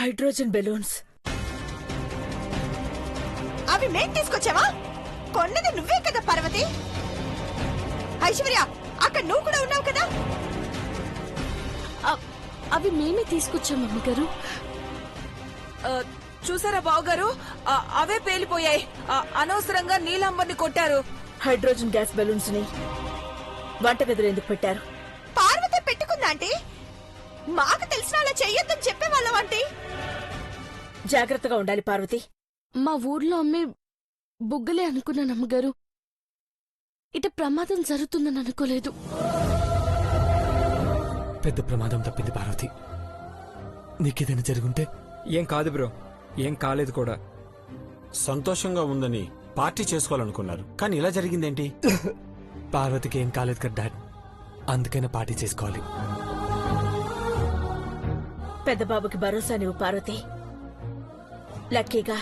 Hydrogen balloons. అవి మేం తీసుకొచ్చావా? కొన్నది నువ్వే కదా పార్వతి. ఐశ్వర్య, అక్కడ నువ్వు కూడా ఉన్నావు కదా. అవి మేమే తీసుకొచ్చాం మమ్మీ గారు. చూసారా బావగారు, అవే పేలిపోయాయి. అనవసరంగా నీలాంబర్ని కొట్టారు. హైడ్రోజన్ గ్యాస్ బెలూన్స్ ని వంటగదిలో ఎందుకు పెట్టారు? పార్వతి పెట్టుకుందా ఆంటీ? మాకు తెలిసిన అలా చెయ్యొద్దని చెప్పేవాళ్ళం ఆంటీ. జాగ్రత్తగా ఉండాలి పార్వతి. మా ఊర్లో అమ్మే బుగ్గలే అనుకున్నాను అమ్మగారు. ఇట ప్రమాదం జరుగుతుందని అనుకోలేదు. పెద్ద ప్రమాదం తప్పింది పార్వతి. నీకేదైనా జరుగుంటే? ఏం కాదు బ్రో, ఏం కాలేదు కూడా. సంతోషంగా ఉందని పార్టీ చేసుకోవాలనుకున్నారు, కానీ ఇలా జరిగిందేంటి? పార్వతికి ఏం కాలేదు కదా డాడ్, అందుకైనా పార్టీ చేసుకోవాలి. పెద్ద బాబుకి భరోసా నువ్వు పార్వతి. లక్కీగా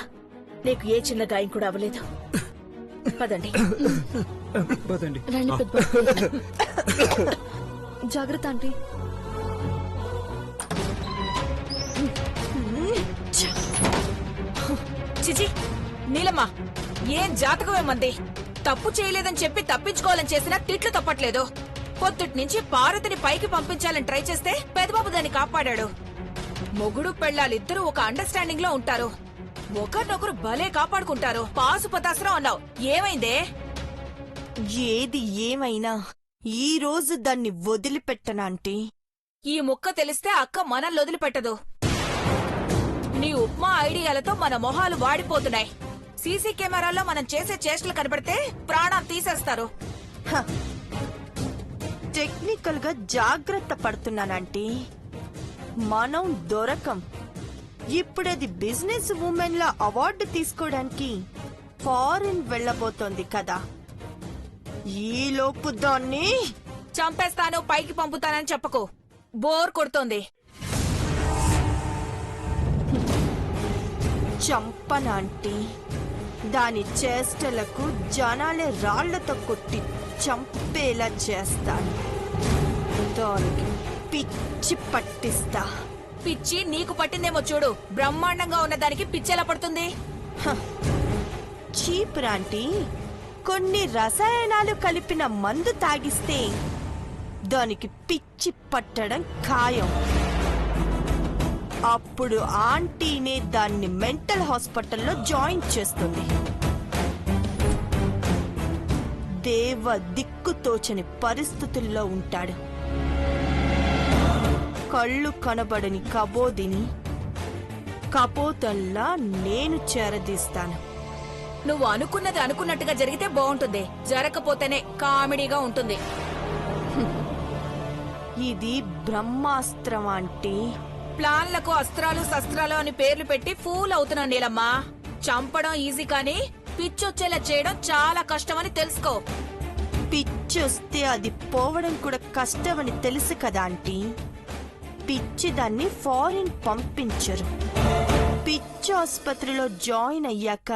నీకు ఏ చిన్న గాయం కూడా అవ్వలేదు. పదండి. రండి పెద్ద. జాగ్రత్త ఆంటీ. చిచి, నీలమ్మ, ఏం జాతకమే మంది. తప్పు చేయలేదని చెప్పి తప్పించుకోవాలని చేసినా తిట్లు తప్పట్లేదు. పొద్దుటి నుంచి పార్వతిని పైకి పంపించాలని ట్రై చేస్తే పెదబాబు దాన్ని కాపాడాడు. మొగుడు పెళ్ళాలిద్దరూ ఒక అండర్స్టాండింగ్ లో ఉంటారు. ఒకరినొకరు భలే కాపాడుకుంటారు. పాసుపతాసరం అన్నావు, ఏమైందే? ఏది ఏమైనా ఈ రోజు దాన్ని వదిలిపెట్టనాంటీ. ఈ ముక్క తెలిస్తే అక్క మనల్ని వదిలిపెట్టదు. నీ ఉప్మా ఐడియాలతో మన మొహాలు వాడిపోతున్నాయి. సీసీ కెమెరాల్లో మనం చేసే చేష్టలు కనబడితే ప్రాణం తీసేస్తారు. టెక్నికల్ గా జాగ్రత్త పడుతున్నానంటీ. మనం దొరకం. ఇప్పుడది బిజినెస్ ఉమెన్ లా అవార్డు తీసుకోవడానికి ఫారిన్ వెళ్లబోతోంది కదా. ఈలోపు దాన్ని చంపేస్తాను, పైకి పంపుతానని చెప్పకు. బోర్ కొడుతోంది. చంపనాంటీ. దాని చేష్టలకు జనాలే రాళ్లతో కొట్టి చంపేలా చేస్తాను. దానికి పిచ్చి పట్టిస్తా. పిచ్చి నీకు పట్టిందేమో చూడు. బ్రహ్మాండంగా ఉన్న దానికి పిచ్చెలా పడుతుంది? చీప్ రాంటీ. కొన్ని రసాయనాలు కలిపిన మందు తాగిస్తే దానికి పిచ్చి పట్టడం ఖాయం. అప్పుడు ఆంటీనే దాన్ని మెంటల్ హాస్పిటల్లో జాయిన్ చేస్తుంది. దేవ దిక్కుతోచని పరిస్థితుల్లో ఉంటాడు. కళ్ళు కనబడని కబోదిని కపోతల్లా నేను చేరదీస్తాను. నువ్వు అనుకున్నది అనుకున్నట్టుగా జరిగితే బాగుంటుంది. జరగకపోతేనే కామెడీగా ఉంటుంది. ఇది బ్రహ్మాస్త్రం ఆంటీ. ప్లాన్లకు అస్త్రాలు శస్త్రాలు అని పేర్లు పెట్టి ఫూల్ అవుతున్నావు నీలమ్మా. చంపడం ఈజీ కానీ పిచ్చొచ్చేలా చేయడం చాలా కష్టమని తెలుసుకో. పిచ్చొస్తే అది పోవడం కూడా కష్టమని తెలుసు కదా ఆంటీ. పిచ్చి దాన్ని ఫారిన్ పంపించరు. పిచ్చి ఆసుపత్రిలో జాయిన్ అయ్యాక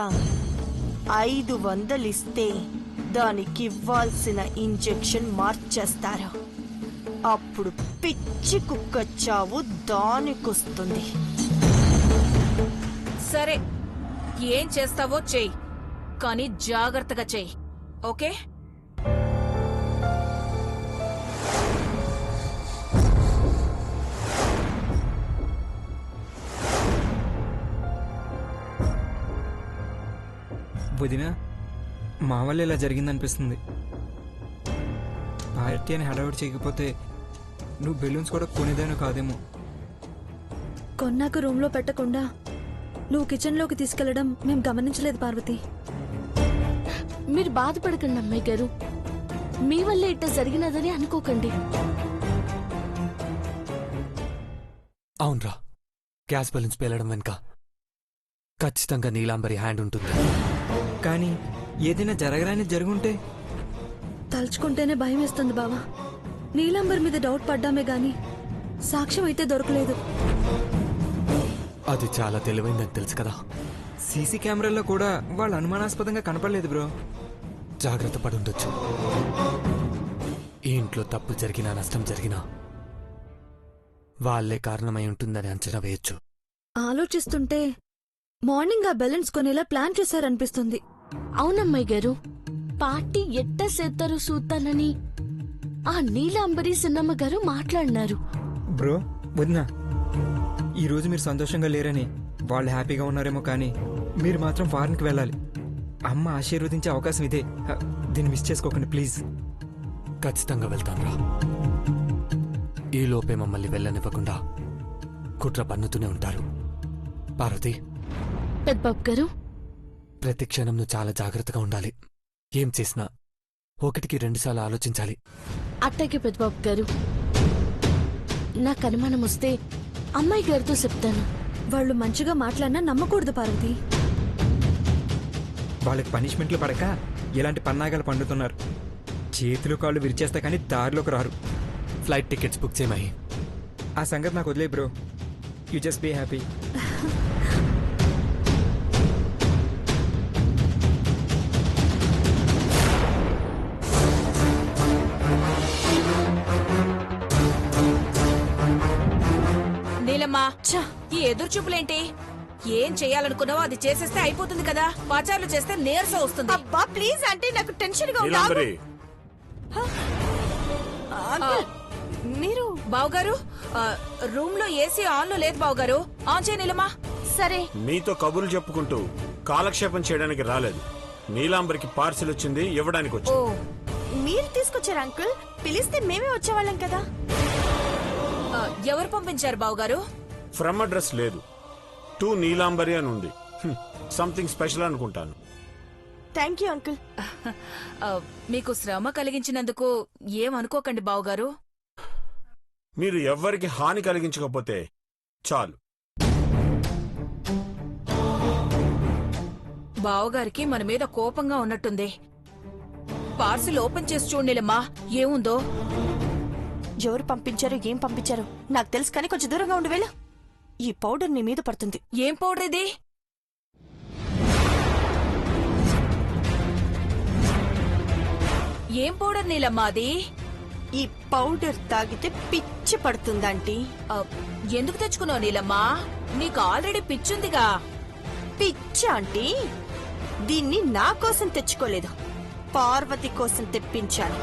500 ఇస్తే దానికి ఇవ్వాల్సిన ఇంజెక్షన్ మార్చేస్తారు. అప్పుడు పిచ్చి కుక్క చావు దానికొస్తుంది. సరే, ఏం చేస్తావో చెయ్యి, కానీ జాగ్రత్తగా చెయ్యి. ఓకే? వదినా, మా వల్ల ఇలా జరిగిందనిపిస్తుంది. పార్టీ అని హడావుడి చేయకపోతే నువ్వు బెలూన్స్ కూడా కొనేదాను కాదేమో. కొన్నాక రూమ్లో పెట్టకుండా నువ్వు కిచెన్లోకి తీసుకెళ్లడం మేం గమనించలేదు పార్వతి. మీరు బాధపడకండి అమ్మాయి గారు. మీ వల్లే ఇట్ట జరిగినదని అనుకోకండి. అవునరా, గ్యాస్ బెలూన్స్ పేలడం వెనుక ఖచ్చితంగా నీలాంబరి హ్యాండ్ ఉంటుంది. కానీ ఏదైనా జరగరాని జరుగుంటే? తలుచుకుంటేనే భయం వేస్తుంది బావా. నీలాంబర్ మీద డౌట్ పడ్డామే గాని సాక్ష్యం అయితే దొరకలేదు. అది చాలా తెలివైందని తెలుసు కదా. సీసీ కెమెరాల్లో కూడా వాళ్ళు అనుమానాస్పదంగా కనపడలేదు బ్రో. జాగ్రత్త పడుండొచ్చు. ఈ ఇంట్లో తప్పు జరిగినా నష్టం జరిగినా వాళ్లే కారణమై ఉంటుందని అంచనా వేయొచ్చు. ఆలోచిస్తుంటే మార్నింగ్ ఆ బెలూన్స్ కొనేలా ప్లాన్ చేశారనిపిస్తుంది. అవునమ్మాయి గారు, పార్టీ ఎట్ట సేత్తరు సూతానని ఆ నీలాంబరి సిన్నమ్మ గారు మాట్లాడినారు. బ్రో వదినా, ఈరోజు మీరు సంతోషంగా లేరని వాళ్ళు హ్యాపీగా ఉన్నారేమో, కానీ మీరు మాత్రం ఫారెన్కి వెళ్ళాలి. అమ్మ ఆశీర్వదించే అవకాశం ఇదే. దీన్ని మిస్ చేసుకోకండి ప్లీజ్. ఖచ్చితంగా వెళ్తానురా. ఈ లోపే మమ్మల్ని వెళ్ళనివ్వకుండా కుట్ర పన్నుతూనే ఉంటారు. పార్వతి, పెద్దబాబు గారు, ప్రతి క్షణం నువ్వు చాలా జాగ్రత్తగా ఉండాలి. ఏం చేసినా 1కి 2 సార్లు ఆలోచించాలి. అట్టకి పెద్దబాబు గారు, నాకు అనుమానం వస్తే అమ్మాయి గారితో చెప్తాను. వాళ్ళు మంచిగా మాట్లాడినా నమ్మకూడదు పార్వతి. వాళ్ళకి పనిష్మెంట్లు పడక ఇలాంటి పన్నాగాలు పండుతున్నారు. చేతులు కాళ్ళు విరిచేస్తా కానీ దారిలోకి రారు. ఫ్లైట్ టికెట్స్ బుక్ చేయమని. ఆ సంగతి నాకు వదిలే bro. You just be happy. నీలమ్మా, ఈ ఎదురు చూపులేంటి? ఏం చెయ్యాలనుకున్నావో అది చేసేస్తే అయిపోతుంది కదా. పాచార్లు చేస్తే నీరసం వస్తుంది. అబ్బా ప్లీజ్ అంటే నాకు టెన్షన్ గా ఉంది. నీలాంబరి, అంకుల్, మీరు బావగారు, రూమ్ లో ఏసీ ఆన్ లో లేదు బావగారు. ఆన్ చేయ నీలమ్మా. సరే. మీతో కబుర్లు చెప్పుకుంటూ కాలక్షేపం చేయడానికి రాలేదు. నీలాంబరికి పార్సిల్ వచ్చింది, ఇవ్వడానికి ఓ, వచ్చింది. మీరు తీసుకొచ్చారు అంకుల్. పిలిస్తే మేమే వచ్చేవాళ్ళం కదా. ఎవరు పంపించారు బావగారు? ఫ్రమ్ అడ్రస్ లేదు, టు నీలాంబరి అని ఉంది. సంథింగ్ స్పెషల్ అనుకుంటాను. Thank you uncle. మీకు శ్రమ కలిగించినందుకు ఏమనుకోకండి బావగారు. మీరు ఎవ్వరికి హాని కలిగించకపోతే చాలు. బావగారికి మన మీద కోపంగా ఉన్నట్టుంది. పార్సిల్ ఓపెన్ చేసి చూడనిలమ్మా, ఏముందో. ఎవరు పంపించారు, ఏం పంపించారు నాకు తెలుసు, కానీ కొంచెం దూరంగా ఉండి వెళ్ళు. ఈ పౌడర్ నీ మీద పడుతుంది. ఏం పౌడర్ ఇది? ఏం పౌడర్ నీలమ్మా అది? ఈ పౌడర్ తాగితే పిచ్చి పడుతుందంటీ. ఎందుకు తెచ్చుకున్నావు నీలమ్మా? నీకు ఆల్రెడీ పిచ్చుందిగా. పిచ్చి ఆంటీ, దీన్ని నా కోసం తెచ్చుకోలేదు, పార్వతి కోసం తెప్పించాను.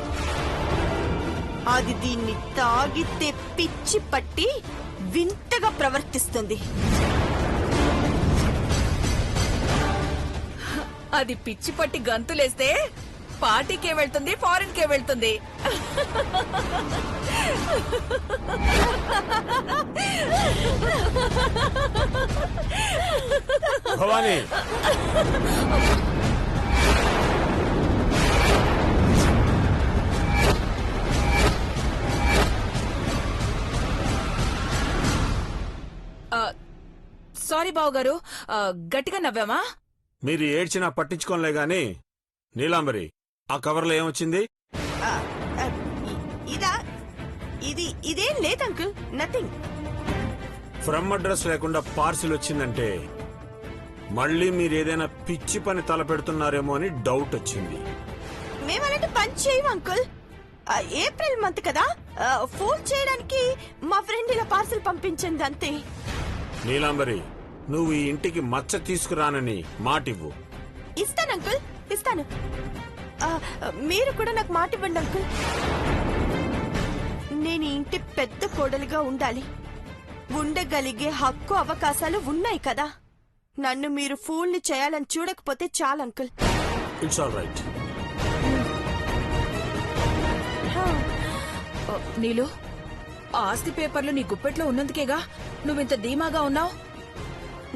అది దీన్ని తాగితే పిచ్చి పట్టి వింతగా ప్రవర్తిస్తుంది. అది పిచ్చి పట్టి గంతులేస్తే పార్టీకే వెళ్తుంది, ఫారెన్ కే వెళ్తుంది. భవానీ, సారీ బావగారు, గట్టిగా నవ్వామా? మీరు ఏడ్చినా పట్టించుకోలే గాని నీలాంబరి, ఆ కవర్లో ఏమొచ్చింది? ఆ, ఆ, ఇదా? ఇదేం లేదు అంకుల్, నథింగ్. ఫ్రమ్ అడ్రస్ లేకుండా పార్సిల్ వచ్చిందంటే మళ్ళీ మీరేదైనా పిచ్చి పని తలపెడుతున్నారేమో అని డౌట్ వచ్చింది. మేమలాంటి పని చేయము అంకుల్. ఏప్రిల్ మంత్ కదా, ఫోన్ చేయడానికి మా ఫ్రెండ్ ఇలా పార్సల్ పంపించింది అంతే. నీలాంబరి, నువ్వు ఈ ఇంటికి మచ్చ తీసుకురానని మాటివ్వు. ఇస్తాను అంకుల్, ఇస్తాను. మీరు కూడా నాకు మాట ఇవ్వండి అంకుల్. నేను ఈ ఇంటి పెద్ద కోడలిగా ఉండాలి, ఉండగలిగే హక్కు అవకాశాలు ఉన్నాయి కదా. నన్ను మీరు ఫూల్ని చేయాలని చూడకపోతే చాలు uncle. It's all right. Neelu, ఆస్తి పేపర్లు నీ గుప్పెట్లో ఉన్నందుకేగా నువ్వింత ధీమాగా ఉన్నావు.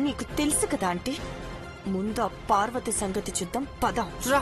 నీకు తెలుసు కదా ఆంటీ, ముందు ఆ పార్వతి సంగతి చూద్దాం, పద రా.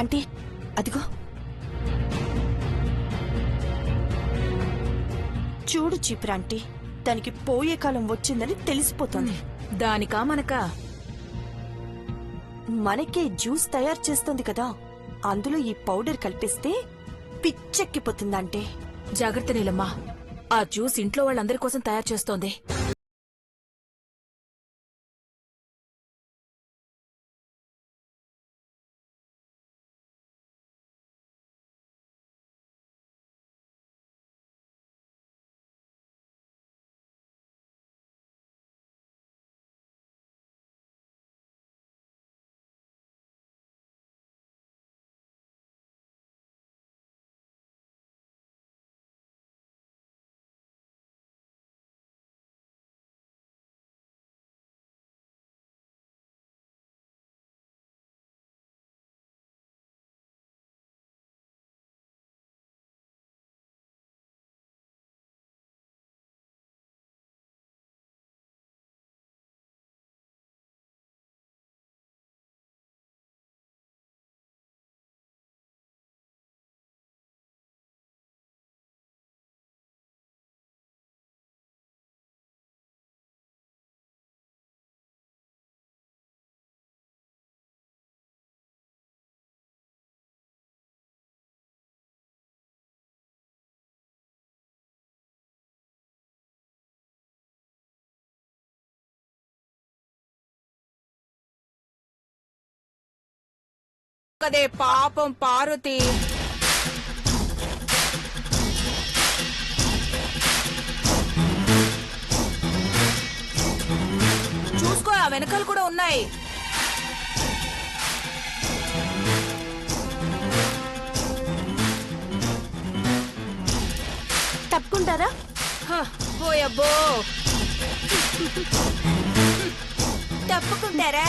ఆంటీ, అదిగో చూడు చీపురా ఆంటీ, దానికి పోయే కాలం వచ్చిందని తెలిసిపోతుంది. దానికా మనకా? మనకే జ్యూస్ తయారు చేస్తుంది కదా, అందులో ఈ పౌడర్ కలిపిస్తే పిచ్చెక్కిపోతుందంటే. జాగ్రత్త నీలమ్మా, ఆ జ్యూస్ ఇంట్లో వాళ్ళందరి కోసం తయారు చేస్తోంది. కదే పాపం పార్వతి. చూసుకో, ఆ వెనకాల కూడా ఉన్నాయి. తప్పుకుంటారా? ఓయబ్బో, తప్పుకుంటారా?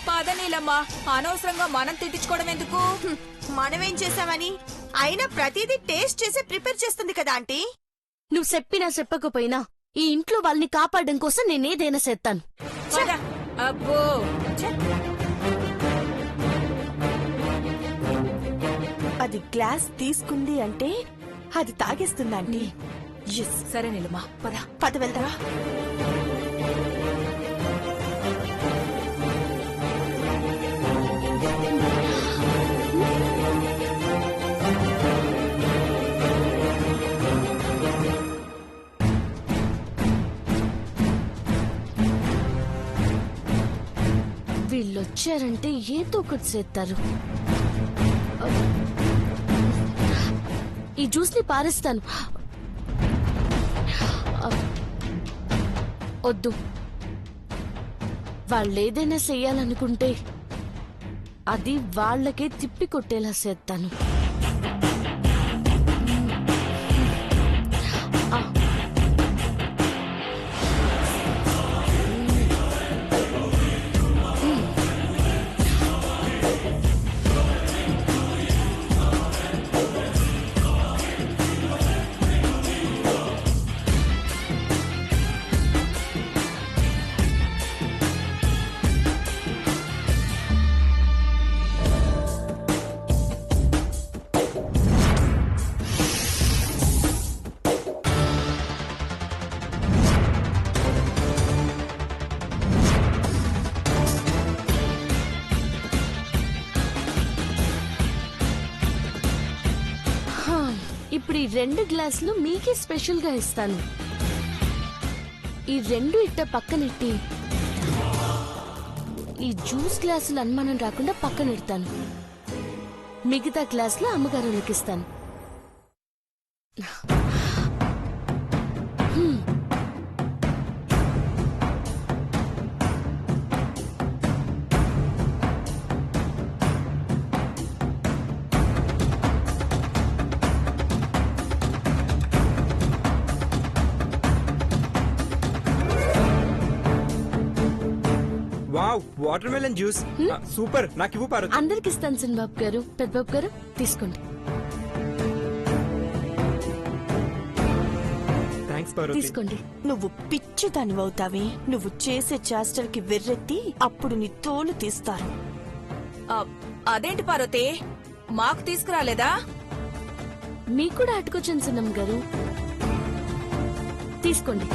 పద నీలమ్మా, అనవసరంగా మనం తిట్టించుకోవడం ఎందుకు? మనమేం చేసామని? అయినా ప్రతిదీ టేస్ట్ చేసి ప్రిపేర్ చేస్తుంది కదా ఆంటీ. నువ్వు చెప్పినా చెప్పకపోయినా ఈ ఇంట్లో వాళ్ళని కాపాడడం కోసం నేనేదైనా చేస్తాను. పద. అబ్బో, అది గ్లాస్ తీసుకుంది అంటే అది తాగేస్తుంది ఆంటీ. ఎస్, సరే నీలమ్మా, పద. పద వెళ్దారా. వీళ్ళొచ్చారంటే ఏదో ఒకటి చేస్తారు. ఈ జ్యూస్ ని పారేస్తాను. వద్దు, వాళ్ళేదైనా చెయ్యాలనుకుంటే అది వాళ్ళకే తిప్పి కొట్టేలా చేస్తాను. ఇప్పుడు ఈ 2 గ్లాసులు మీకే స్పెషల్ గా ఇస్తాను. ఈ 2 ఇట్ట పక్కనెట్టి ఈ జ్యూస్ గ్లాసులు అనుమానం రాకుండా పక్కనెడతాను. మిగతా గ్లాసులు అమ్మగారు ఇస్తాను. Wow, water melon juice super. నాకు ఇవ్వు పార్వతి. అందరికి ఇస్తాను చిన్నబాబు గారు. పెద్దబాబు గారు తీసుకోండి. థ్యాంక్స్ పార్వతి. తీసుకోండి. నువ్వు పిచ్చి దానివవుతావే. నువ్వు చేసే చేష్టలకి వెర్రెత్తి అప్పుడు నీ తోలు తీస్తారు. అదేంటి పార్వతి, మాకు తీసుకురాలేదా? మీకు కూడా అటుకొచ్చాను చిన్నమ్మ గారు. తీసుకోండి.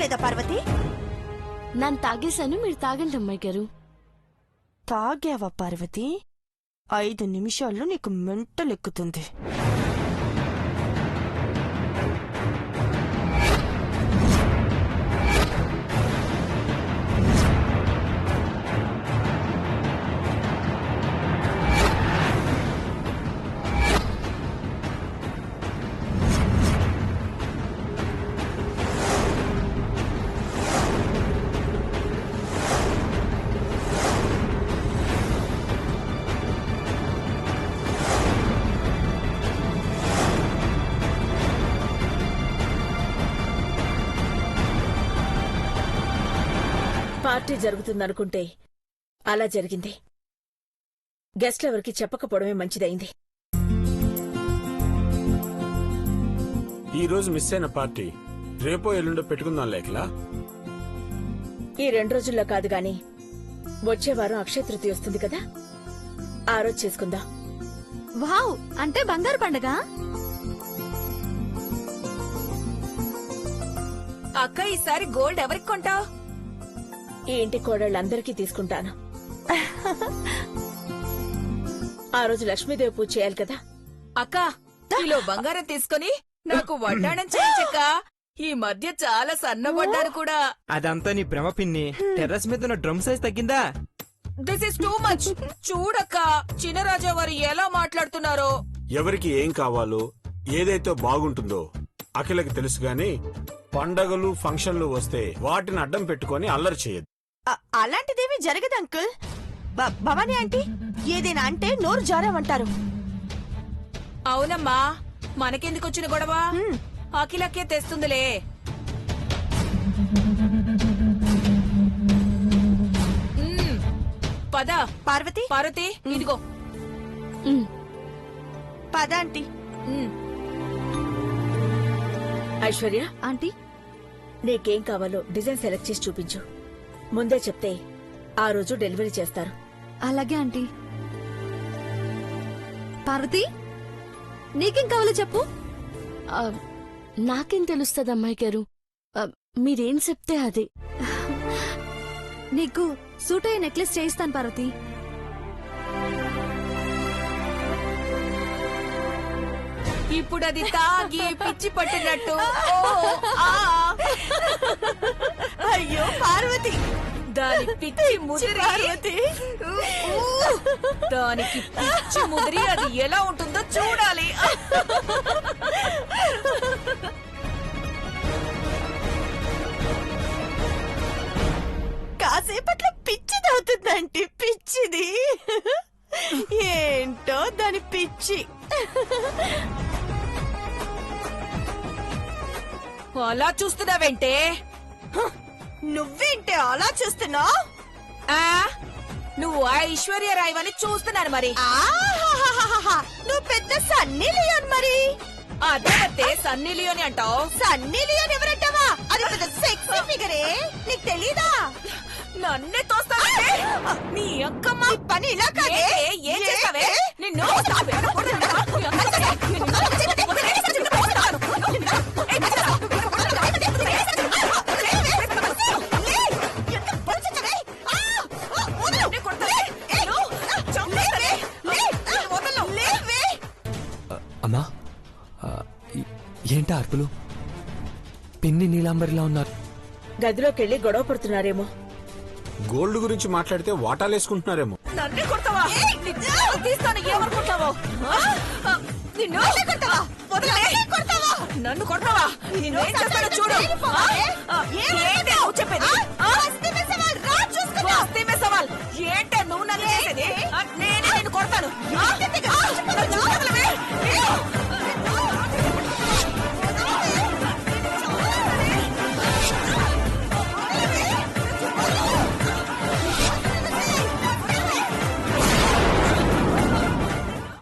తాగలేదా పార్వతి? నేను తాగేశాను, మీరు తాగండి అమ్మాయి గారు. తాగావా పార్వతి? 5 నిమిషాల్లో నీకు మెంటలెక్కుతుంది. పార్టీ జరుగుతుందనుకుంటే అలా జరిగింది. గెస్ట్లెవరికి చెప్పకపోవడమే మంచిదైంది. ఈ రోజు మిస్ అయిన పార్టీ రేపో ఎల్లుండో పెట్టుకుందాం లేకలా. ఈ 2 రోజుల్లో కాదు గాని వచ్చే వారం అక్షయ తృతీయ వస్తుంది కదా, ఆ రోజు చేసుకుందాం. వావ్, అంటే బంగారు పండగ. అక్క ఈసారి గోల్డ్ ఎవరికి కొంటావు? ఈ ఇంటి కోడళ్ళందరికీ తీసుకుంటాను. ఆ రోజు లక్ష్మీదేవి పూజ చేయాలి కదా. అక్క కిలో బంగారం తీసుకొని నాకు వడ్డాణం చేయించక్క. ఈ మధ్య చాలా సన్నబడ్డాను కూడా. అదంతా నీ భ్రమ పిన్ని. టెర్రస్ మీద ఉన్న డ్రమ్ సైజ్ తగ్గిందా? This is too much. చూడక్క చినరాజా వారు ఎలా మాట్లాడుతున్నారో. ఎవరికి ఏం కావాలో ఏదైతే బాగుంటుందో అఖిలకి తెలుసు గాని పండగలు ఫంక్షన్లు వస్తే వాటిని అడ్డం పెట్టుకొని అల్లరి చేయదు. అలాంటిదేమీ జరగదు అంకుల్. భవానీ ఆంటీ ఏదైనా అంటే నోరు జారామంటారు. అవునమ్మా, మనకెందుకొచ్చిన గొడవ? అఖిలకే తెస్తుందిలే. పద పార్వతి, పార్వతి ఇదిగో. పద ఆంటీ. ఐశ్వర్య, ఆంటీ, నీకేం కావాలో డిజైన్ సెలెక్ట్ చేసి చూపించు. ముందే చెప్తే ఆ రోజు డెలివరీ చేస్తారు. అలాగే ఆంటీ. పార్వతి, నీకేం కావాలో చెప్పు. నాకేం తెలుస్తుంది అమ్మాయి గారు, మీరేం చెప్తే అది. నీకు సూట్ అయ్యే నెక్లెస్ చేయిస్తాను పార్వతి. ఇప్పుడు అది తాగి పిచ్చి పట్టినట్టు. అయ్యో పార్వతి, దాని పిచ్చి ముదిరి, దానికి పిచ్చి ముదిరి అది ఎలా ఉంటుందో చూడాలి. కాసేపట్లో పిచ్చిదవుతుందంటే పిచ్చిది. ఏంటో దాని పిచ్చి. అలా చూస్తున్నావేంటే? నువ్వేంటే అలా చూస్తున్నావు? నువ్వు ఐశ్వర్య రాయ్ అని చూస్తున్నాను మరి. నువ్వు పెద్ద సన్నీ లియోన్ మరి. అదే సన్నీ లియోని అంటావు? Sunny Leone ఎవరంటావా? అది పెద్ద సెక్సీ ఫిగరే, నీకు తెలీదా? నన్నే తోస్తావే నీ అక్కమ్మ. పని ఇలా కాదే. ఏం చేస్తావే నిన్ను? అమ్మా, ఏంటా అర్పులు? పిన్ని నీలాంబరిలా ఉన్నారు. గదిలోకెళ్లి గొడవ పడుతున్నారేమో. గోల్డ్ గురించి మాట్లాడితే వాటాలేసుకుంటున్నారేమో. నన్ను కొడతావా? తీస్తాను, ఏమనుకుంటావో? నిన్ను నన్ను కొడతావా? నిన్నేం చేస్తానో చూడు. ఏంటి నువ్వు చెప్పేది? ఏంటే నువ్వు నన్ను చేసేది? నేనే నిన్ను కొడతాను.